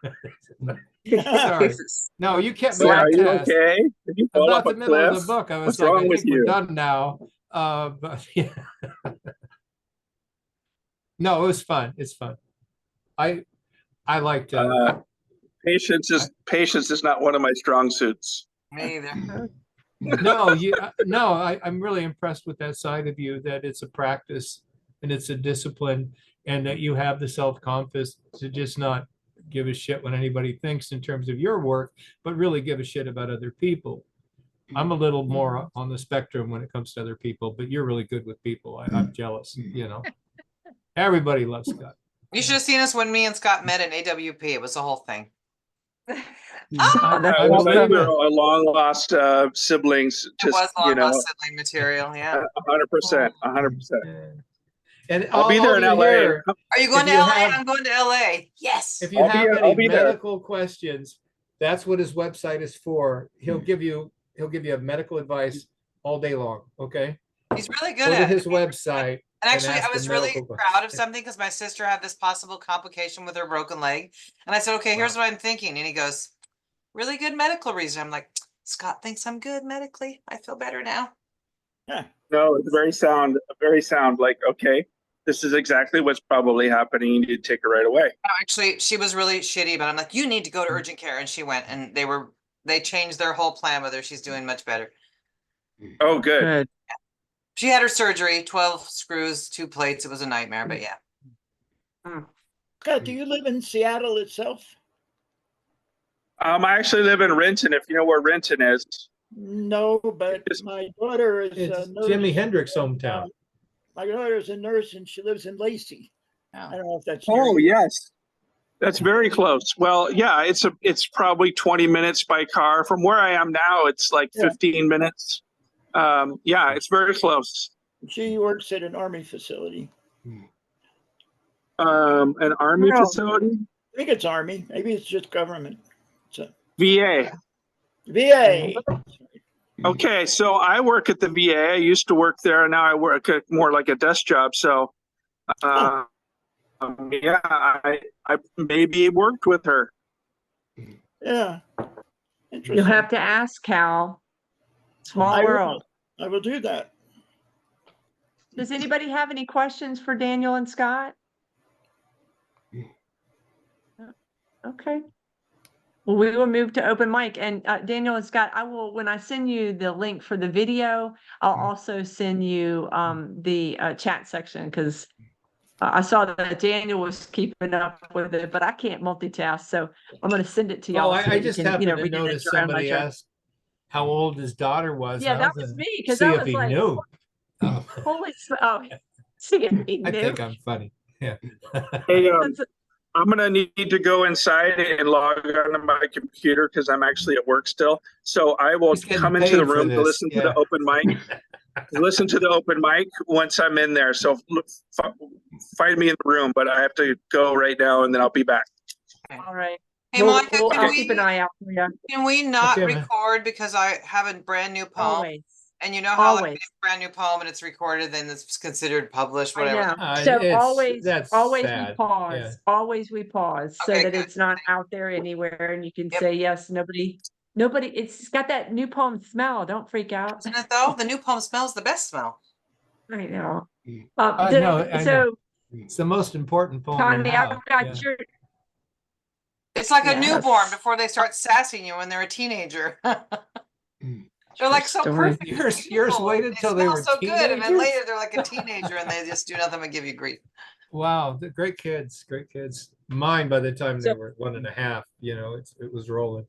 Sorry.
No, you kept me
So
on
are you
task.
okay? Did you fall
About
off
the
a
middle of
cliff?
the book, I was
What's
like,
wrong
I
with
think we're
you?
done now. But yeah. No, it was fun. It's fun. I liked
Patience is not one of my strong suits.
Me either.
I'm really impressed with that side of you, that it's a practice and it's a discipline, and that you have the self-confidence to just not give a shit what anybody thinks in terms of your work, but really give a shit about other people. I'm a little more on the spectrum when it comes to other people, but you're really good with people. I'm jealous, Everybody loves Scott.
You should have seen us when me and Scott met in AWP. It was the whole thing.
I was like we're a long lost siblings.
It was long lost sibling material. Yeah.
100%.
And
I'll be there in LA.
Are you going to LA? I'm going to LA. Yes.
If you have any medical questions, that's what his website is for. He'll give you a medical advice all day long. Okay.
He's really good
Go to
at
his website.
And actually, I was really proud of something because my sister had this possible complication with her broken leg. And I said, okay, here's what I'm thinking. And he goes, really good medical reason. I'm like, Scott thinks I'm good medically. I feel better now.
Yeah.
No, it's very sound. Like, okay, this is exactly what's probably happening. You need to take her right away.
No, actually, she was really shitty, but I'm like, you need to go to urgent care. And she went, and they changed their whole plan with her. She's doing much better.
Oh, good.
Yeah. She had her surgery, 12 screws, 2 plates. It was a nightmare, but yeah.
Scott, do you live in Seattle itself?
I actually live in Renton, if you know where Renton is.
No, but my daughter is a nurse.
Jimi Hendrix' hometown.
My daughter is a nurse and she lives in Lacey. I don't know if that's
yes. That's very close. Well, yeah, it's probably 20 minutes by car. From where I am now, it's like 15 minutes. Yeah, it's very close.
She works at an Army facility.
An Army facility?
I think it's Army. Maybe it's just government.
VA.
VA.
Okay, so I work at the VA. I used to work there, and now I work at more like a desk job. So, yeah, I maybe worked with her.
Yeah. Interesting.
You'll have to ask Cal. Small world.
I will do that.
Does anybody have any questions for Daniel and Scott? Okay. Well, we will move to open mic, and Daniel and Scott, when I send you the link for the video, I'll also send you the chat section, because I saw that Daniel was keeping up with it, but I can't multitask, so I'm going to send it to y'all.
I just happened to notice somebody asked how old his daughter was.
Yeah, that was me, because
see
I
if
was
he
like,
knew.
holy, see if he knew.
I think I'm funny. Yeah.
Hey, I'm going to need to go inside and log onto my computer because I'm actually at work still. So I will come into the room to listen to the open mic. Listen to the open mic once I'm in there. So find me in the room, but I have to go right now and then I'll be back.
All right.
Hey, Monica,
I'll keep an eye out for you.
Can we not record because I have a brand new poem?
Always.
And you know how like, it's a brand new poem and it's recorded, then it's considered published, whatever.
So always
sad.
we pause. Yeah. Always we pause so that it's not out there anywhere, and you can say yes. Nobody. It's got that new poem smell. Don't freak out.
Isn't it though? The new poem smells the best smell.
I know.
I know. It's the most important poem.
Connie, I've got your.
It's like a
Yes.
newborn before they start sassing you when they're a teenager. They're like so
story.
perfect.
Yours
beautiful,
waited
they
till they
smell
were
so good, and then
teenagers?
later they're like a teenager and they just do nothing but give you grief.
Wow, the great kids, great kids. Mine, by the time they
So-
were 1.5, you know, it was rolling.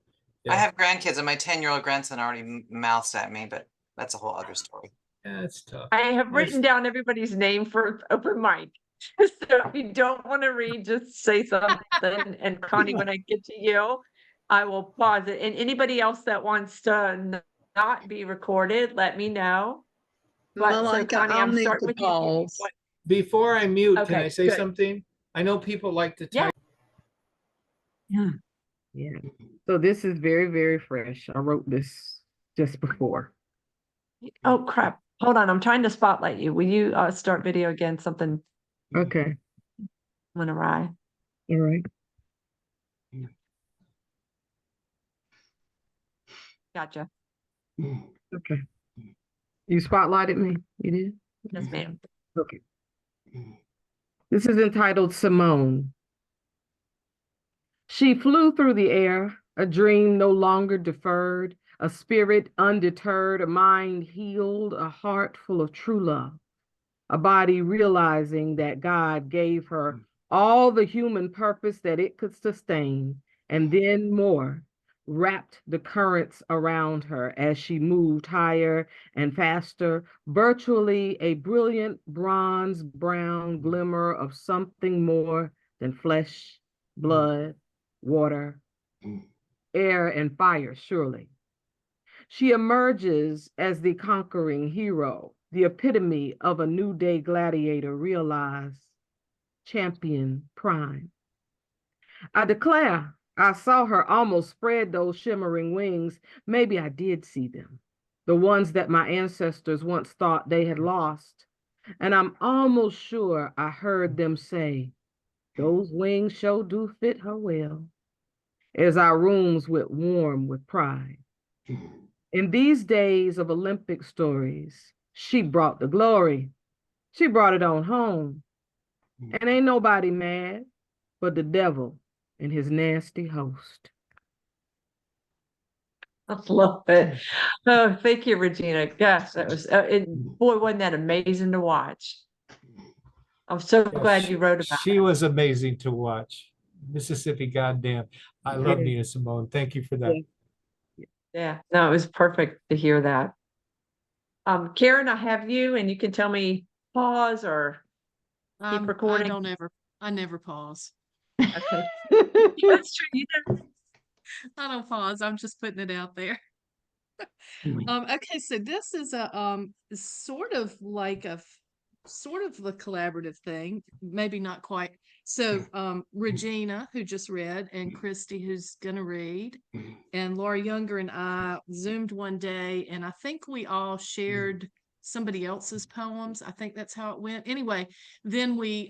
I
Yeah.
have grandkids, and my 10-year-old grandson already mouths at me, but that's a whole other story.
Yeah, it's tough.
I have
Yes.
written down everybody's name for open mic. So if you don't want to read, just say something. And Connie, when I get to you, I will pause it. And anybody else that wants to not be recorded, let me know. But so
Malika,
Connie,
I'll
I'm
need
starting
to
with you.
pause.
What-
Before I mute, can
Okay,
I say
good.
something? I know people like to
Yeah.
type.
Yeah. So this is very, very fresh. I wrote this just before.
Oh, crap. Hold on. I'm trying to spotlight you. Will you start video again? Something
Okay.
went awry.
All right.
Gotcha.
Okay. You spotlighted me? You did?
Yes, ma'am.
Okay. This is entitled Simone. She flew through the air, a dream no longer deferred, a spirit undeterred, a mind healed, a heart full of true love, a body realizing that God gave her all the human purpose that it could sustain, and then more, wrapped the currents around her as she moved higher and faster, virtually a brilliant bronze brown glimmer of something more than flesh, blood, water, air, and fire, surely. She emerges as the conquering hero, the epitome of a new day gladiator realized, champion prime. I declare, I saw her almost spread those shimmering wings. Maybe I did see them, the ones that my ancestors once thought they had lost. And I'm almost sure I heard them say, those wings sure do fit her well, as our rooms went warm with pride. In these days of Olympic stories, she brought the glory. She brought it on home. And ain't nobody mad but the devil and his nasty host.
I love it. Oh, thank you, Regina. Gosh, that was, boy, wasn't that amazing to watch. I'm so
Yeah,
glad you wrote about
She
it.
was amazing to watch. Mississippi, goddamn. I love
Yeah.
Nina Simone. Thank you for that.
Yeah, no, it was perfect to hear that. Karen, I have you, and you can tell me pause or keep recording.
I never pause.
Okay. That's true. You know,
I don't pause. I'm just putting it out there. Okay, so this is a sort of like a collaborative thing, maybe not quite. So Regina, who just read, and Christy, who's gonna read, and Laura Younger and I Zoomed one day, and I think we all shared somebody else's poems. I think that's how it went. Anyway, then we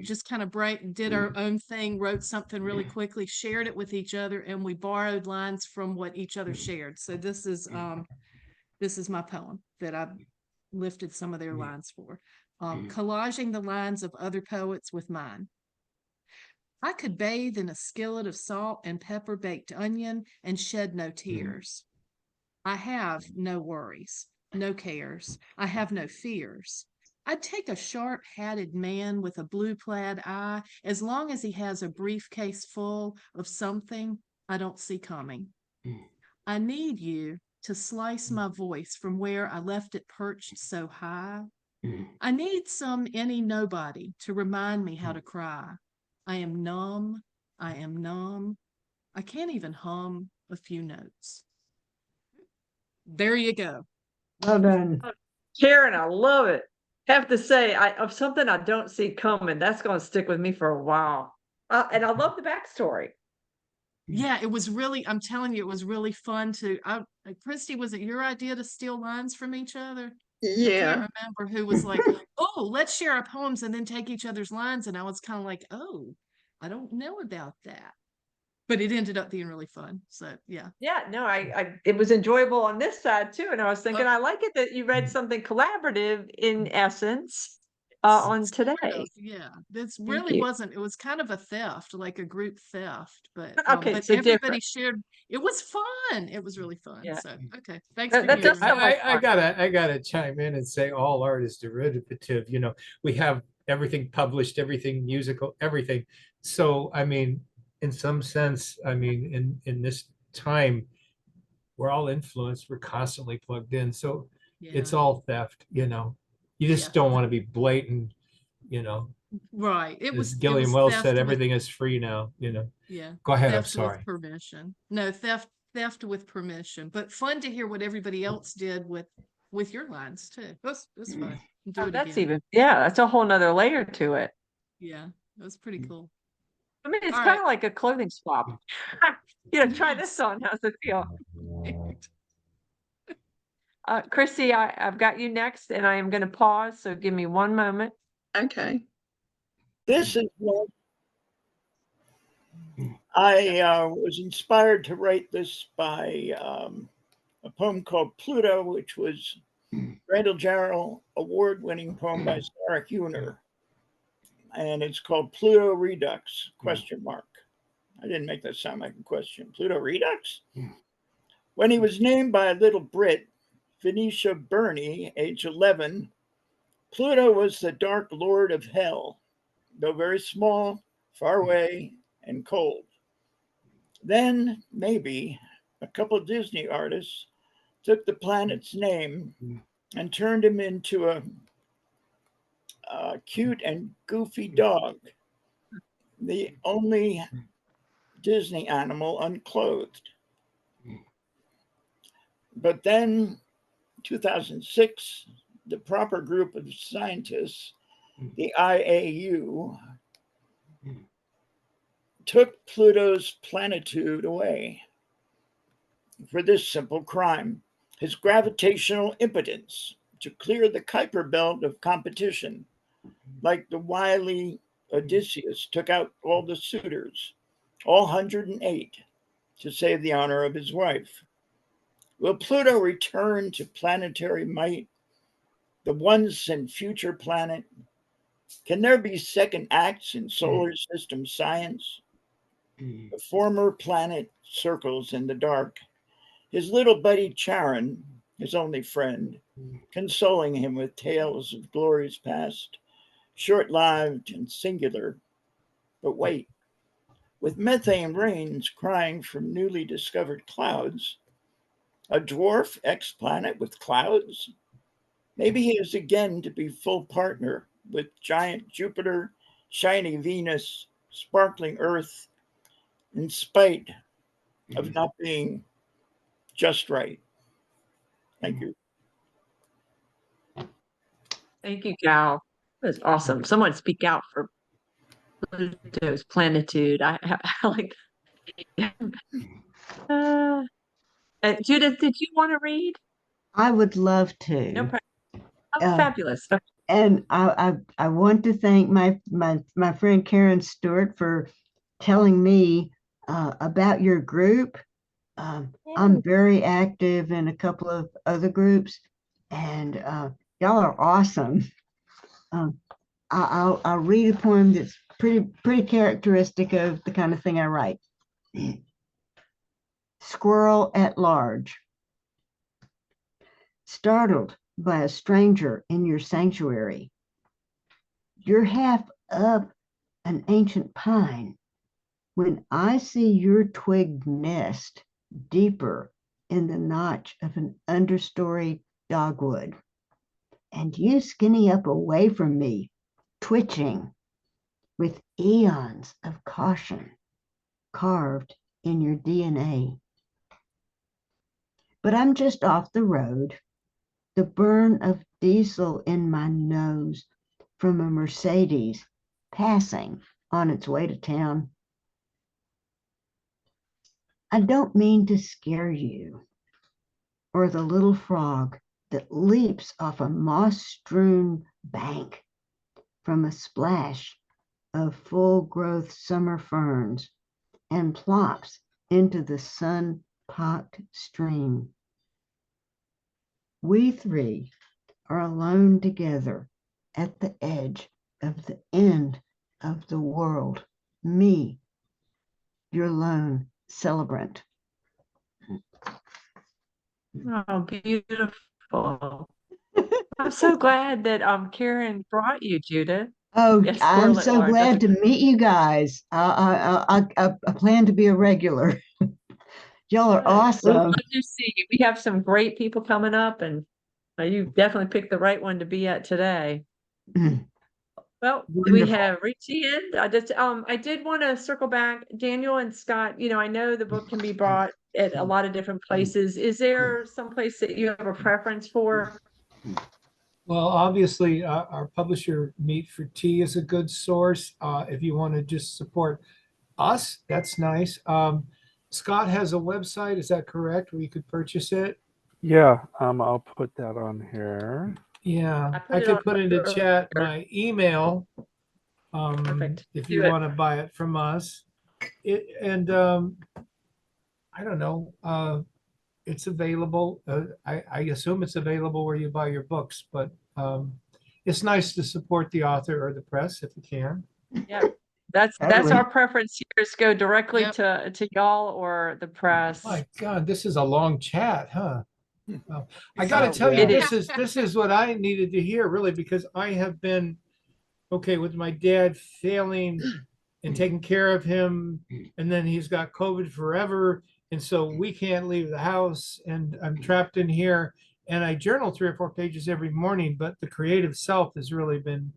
just kind of did our own thing, wrote something really quickly, shared it with each other, and we borrowed lines from what each other shared. So this is my poem that I lifted some of their lines for. Collaging the lines of other poets with mine. I could bathe in a skillet of salt and pepper baked onion and shed no tears. I have no worries, no cares. I have no fears. I'd take a sharp-hatted man with a blue plaid eye as long as he has a briefcase full of something I don't see coming. I need you to slice my voice from where I left it perched so high. I need any nobody to remind me how to cry. I am numb. I am numb. I can't even hum a few notes. There you go.
Well done.
Karen, I love it. Have to say, of something I don't see coming, that's going to stick with me for a while. And I love the backstory.
Yeah, it was really, I'm telling you, it was really fun Christy, was it your idea to steal lines from each other? I
Yeah.
can't remember who was like, oh, let's share our poems and then take each other's lines. And I was kind of like, oh, I don't know about that. But it ended up being really fun. So yeah.
Yeah, no, it was enjoyable on this side too. And I was thinking, I like it that you read something collaborative in essence. on
Sort
today.
of, yeah, this
Thank
really
you.
wasn't, it was kind of a theft, like a group theft, but
Okay,
but
so
everybody
different.
shared. It was fun. It was really fun.
Yeah.
So okay, thanks
That-
for
that
hearing
does
me.
sound like
I
fun.
gotta chime in and say all art is derivative. You know, we have everything published, everything musical, everything. So I mean, in some sense, I mean, in this time, we're all influenced. We're constantly plugged in. So it's
Yeah,
all theft. You know, you just
yeah,
don't want to be blatant. You know,
right. It
as
was
Gilliam Wells said,
theft with,
everything is free now. You know.
yeah,
Go ahead. I'm
theft with
sorry.
permission. No, theft with permission. But fun to hear what everybody else did with your lines too. It was fun. Do
Oh,
it
that's
again.
even, yeah, that's a whole nother layer to it.
Yeah, it was pretty cool.
I mean, it's
All
kind
right.
of like a clothing swap. You know, try this on. How's it feel? Chrissy, I've got you next, and I am going to pause. So give me one moment.
Okay. This is what I was inspired to write this by a poem called Pluto, which was Randall Jarrell award-winning poem by Sarah Huner. And it's called Pluto Redux, question mark. I didn't make that sound like a question. Pluto Redux? When he was named by a little Brit, Venetia Burney, age 11, Pluto was the dark lord of hell, though very small, far away, and cold. Then, maybe, a couple Disney artists took the planet's name and turned him into a cute and goofy dog, the only Disney animal unclothed. But then, 2006, the proper group of scientists, the IAU, took Pluto's planitude away for this simple crime: his gravitational impotence to clear the Kuiper belt of competition, like the wily Odysseus took out all the suitors, all 108, to save the honor of his wife. Will Pluto return to planetary might, the once and future planet? Can there be second acts in solar system science? The former planet circles in the dark, his little buddy Charon, his only friend, consoling him with tales of glories past, short-lived and singular. But wait, with methane rains crying from newly discovered clouds, a dwarf ex-planet with clouds? Maybe he is again to be full partner with giant Jupiter, shiny Venus, sparkling Earth, in spite of not being just right. Thank you.
Thank you, Cal. That's awesome. Someone speak out for Pluto's planitude. I like. Judith, did you want to read?
I would love
No
to.
problem. Oh, fabulous.
And I want to thank my friend Karen Stewart for telling me about your group. I'm very active in a couple of other groups, and y'all are awesome. I'll read a poem that's pretty characteristic of the kind of thing I write. Squirrel at Large. Startled by a stranger in your sanctuary. You're half up an ancient pine when I see your twigged nest deeper in the notch of an understory dogwood, and you skinny up away from me, twitching with eons of caution carved in your DNA. But I'm just off the road, the burn of diesel in my nose from a Mercedes passing on its way to town. I don't mean to scare you, or the little frog that leaps off a moss-strewn bank from a splash of full-growth summer ferns and plops into the sun-pocked stream. We three are alone together at the edge of the end of the world. Me, your lone celebrant.
Oh, beautiful. I'm so glad that Karen brought you, Judith.
Oh,
Yes,
I'm
squirrel at
so
large. That's
glad to meet you guys. I plan to be a regular. Y'all are
good. We would
awesome.
love to see you. We have some great people coming up, and you definitely picked the right one to be at today. Well, we
Wonderful.
have reached the end. I did want to circle back, Daniel and Scott. You know, I know the book can be bought at a lot of different places. Is there some place that you have a preference for?
Well, obviously, our publisher Meat for Tea is a good source. If you want to just support us, that's nice. Scott has a website, is that correct, where you could purchase it?
Yeah, I'll put that on here.
Yeah,
I
I
put it
could
on
put in the chat
earlier.
my email
Perfect.
if
Do
you
it.
want to buy it from us. I don't know. It's available. I assume it's available where you buy your books, but it's nice to support the author or the press if you can.
Yeah, that's
Totally.
our preference here is go directly
Yep.
to y'all or the press.
My God, this is a long chat, huh? Well, I
So,
gotta tell you,
it
this is what I needed to hear, really, because I have been with my dad failing and taking care of him, and then he's got COVID forever, and so we can't leave the house, and I'm trapped in here. And I journal 3 or 4 pages every morning, but the creative self has really been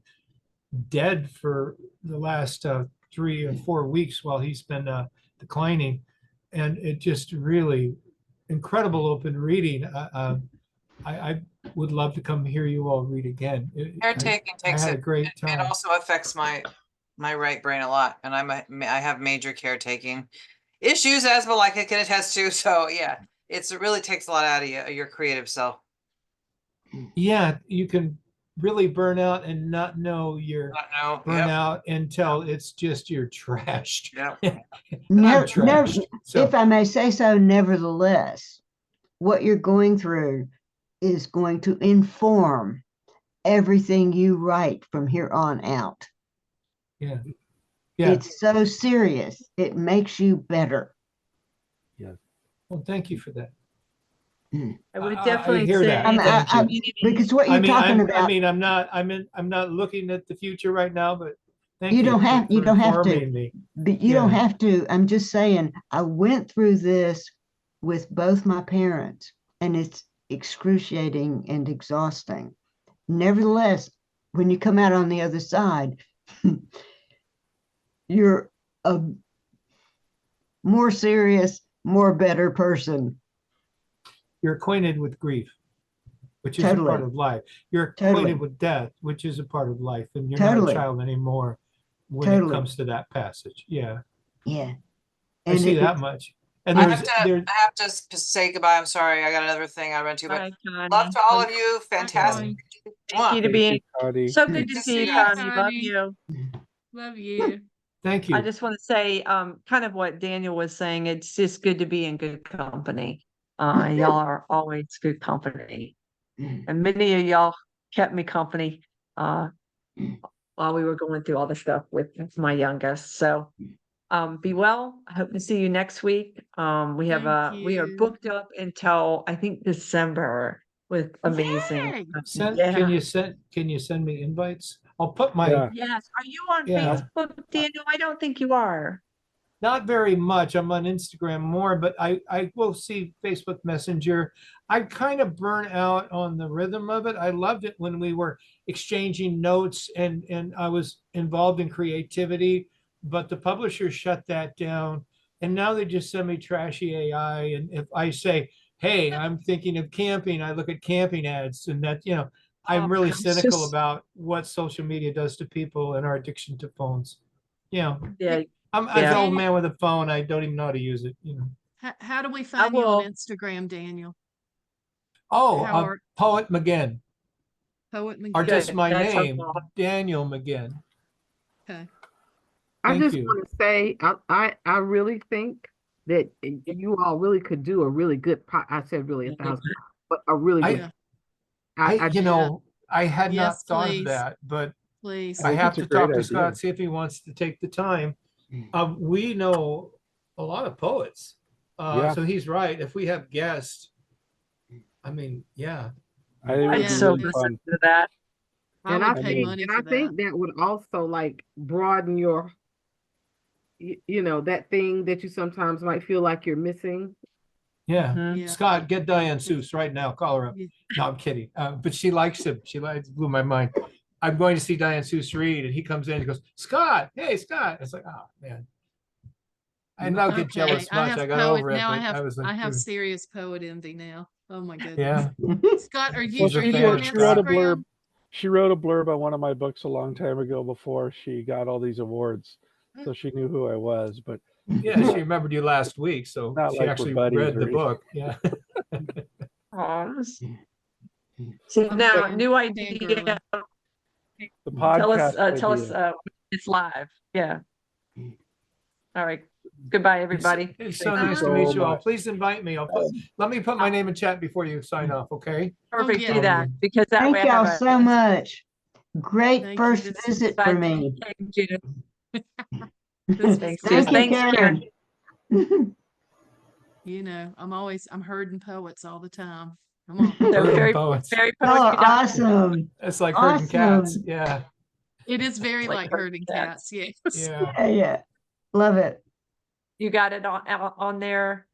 dead for the last 3 or 4 weeks while he's been declining, and it just really incredible open reading. I would love to come hear you all read again.
Caretaking
I
takes
had a
it.
great
It
time.
also affects my right brain a lot, and I have major caretaking issues, as Malika can attest to. So yeah, it really takes a lot out of your creative self.
Yeah, you can really burn out and not know you're
No,
burn
yep,
out until it's just you're trashed.
yep.
And I'm
Never,
trashed. So
if I may say so, nevertheless, what you're going through is going to inform everything you write from here on out.
yeah.
It's so serious. It makes you better.
Well, thank you for that.
I would
I
definitely
hear
say
that.
that
Thank you.
Because what you're talking about,
I'm not looking at the future right now, but thank
you don't have
for
you don't have to.
informing me.
But you don't
Yeah.
have to. I'm just saying, I went through this with both my parents, and it's excruciating and exhausting. Nevertheless, when you come out on the other side, you're a more serious, more better person.
You're acquainted with grief, which is a
Totally.
part of life. You're acquainted
Totally.
with death, which is a part of life, and you're
Totally.
not a child anymore when
Totally.
it comes to that passage. Yeah,
Yeah.
I see that much. And
I
there's
have to say goodbye. I'm sorry, I got another thing I run to, but
Bye, Connie.
love to all of you. Fantastic.
Thank you to
Thank
be
you, Connie.
so good to
Good to
see you,
see you.
Connie. Love
Connie.
you.
Love you.
thank you.
I just want to say, kind of what Daniel was saying. It's just good to be in good company. Y'all are always good company, and many of y'all kept me company while we were going through all the stuff with my youngest. So, be well. I hope to see you next week. We have
Thank
we are
you.
booked up until I think December with amazing.
Yay!
Can you send me invites? I'll put my
Yeah.
Yes. Are you on
Yeah.
Facebook, Daniel? I don't think you are.
Not very much. I'm on Instagram more, but I will see Facebook Messenger. I kind of burn out on the rhythm of it. I loved it when we were exchanging notes and I was involved in creativity, but the publisher shut that down. And now they just send me trashy AI. And if I say, hey, I'm thinking of camping, I look at camping ads, and that, I'm really
It's
cynical
just-
about what social media does to people and our addiction to phones.
Yeah.
I'm as
Yeah.
an old man with a phone. I don't even know how to use it.
How do we find you
will-
on Instagram, Daniel?
Oh,
How are-
Poet McGinn,
Poet
or
McGinn.
just my
That's
name,
helpful.
Daniel McGinn.
Okay.
I
Thank
just
you.
want to say, I really think that you all really could do a really good, I said really 1,000, but a really
I-
good.
I I had not
Yes,
thought
please.
of that, but
Please.
I
think
have
it's a
to talk
great
to Scott,
idea.
see if he wants to take the time. We know a lot of poets.
Yeah.
So he's right. If we have guests, I mean, yeah.
I think it would
I'd
be
Yeah.
so
really
listen
fun.
to that.
I
And
would
I
pay
think,
money
and
for
I think that would also like broaden your, you know, that thing that you sometimes might feel like you're missing.
Yeah.
Mhm.
Yeah.
Scott, get Diane Seuss right now. Call her up.
Yeah.
No, I'm kidding. But she likes him. She likes, blew my mind. I'm going to see Diane Seuss read, and he comes in and goes, Scott, hey, Scott. It's like, oh, man. And I'll get jealous
I
much.
have
I got
poet
over it,
now.
but I was like,
I have
dude,
serious poet envy now. Oh my goodness.
yeah.
Scott, are you
Well,
She's a
are you
fan
on
of
she wrote a
Scott.
blurb.
Instagram?
She wrote a blurb on one of my books a long time ago before she got all these awards, so she knew who I was. But
Yeah, she remembered you last week, so
Not
she
like we're
actually
buddies
read
or
the
anything.
book. Yeah.
Aw. So
I'm
now,
fan-
new idea.
fangirling.
the
Tell us,
podcast
tell us,
idea.
it's live. Yeah. All right. Goodbye, everybody.
It's so
Bye.
nice to meet
So
you all.
much.
Please invite me. Let me put my name in chat before you sign off, okay?
Perfect.
yeah.
Do that because that
Thank
way I have
y'all
a.
so much. Great
Thank you.
first
This-
visit
Bye.
for me.
Thank you.
This was
Thanks,
great.
Suze. Thanks, Karen.
You know, I'm herding poets all the time. Come on.
So
Herding
very,
poets.
very
Oh,
poetry.
awesome.
It's like herding cats.
Awesome.
Yeah.
It is very
Like
like
herding
herding cats. Yes.
Yeah.
Yeah, yeah. Love it.
You got it on there,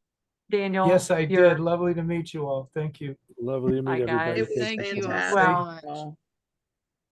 Daniel.
Yes, I
Your-
did. Lovely to meet you all. Thank you.
Lovely to
Bye,
meet everybody.
guys.
Take
Thank
care.
you all
Well,
so much.